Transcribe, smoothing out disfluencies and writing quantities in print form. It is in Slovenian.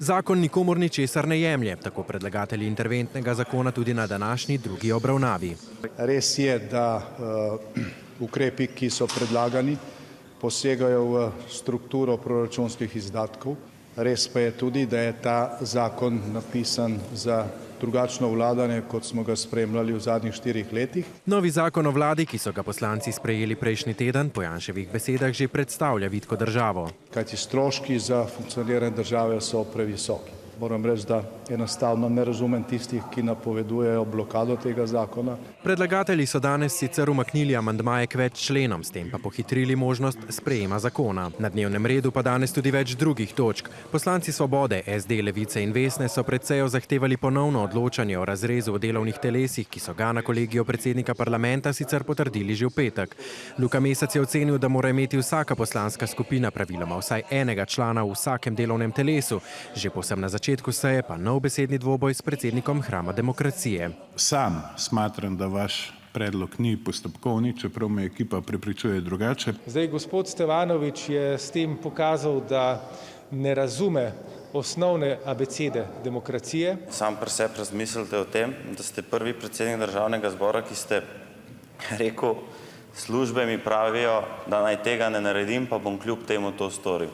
Zakon nikomur ničesar ne jemlje, tako predlagatelji interventnega zakona tudi na današnji drugi obravnavi. Res je, da ukrepi, ki so predlagani, posegajo v strukturo proračunskih izdatkov. Res pa je tudi, da je ta zakon napisan za drugačno vladanje, kot smo ga spremljali v zadnjih 4 letih. Novi zakon o vladi, ki so ga poslanci sprejeli prejšnji teden, po Janševih besedah že predstavlja vitko državo. Kajti stroški za funkcioniranje države so previsoki. Moram reči, da enostavno ne razumem tistih, ki napovedujejo blokado tega zakona. Predlagatelji so danes sicer umaknili amandmaje k več členom, s tem pa pohitrili možnost sprejema zakona. Na dnevnem redu pa danes tudi več drugih točk. Poslanci Svobode, SD, Levice in Vesne so pred sejo zahtevali ponovno odločanje o razrezu v delovnih telesih, ki so ga na kolegiju predsednika parlamenta sicer potrdili že v petek. Luka Mesec je ocenil, da mora imeti vsaka poslanska skupina praviloma vsaj enega člana v vsakem delovnem telesu. Že povsem na začetku seje pa nov besedni dvoboj s predsednikom Hrama demokracije. Sam smatram, da vaš predlog ni postopkovni, čeprav me ekipa prepričuje drugače. Zdaj, gospod Stevanovič je s tem pokazal, da ne razume osnovne abecede demokracije. Sam pri sebi razmislite o tem, da ste prvi predsednik Državnega zbora, ki ste rekel, službe mi pravijo, da naj tega ne naredim, pa bom kljub temu to storil.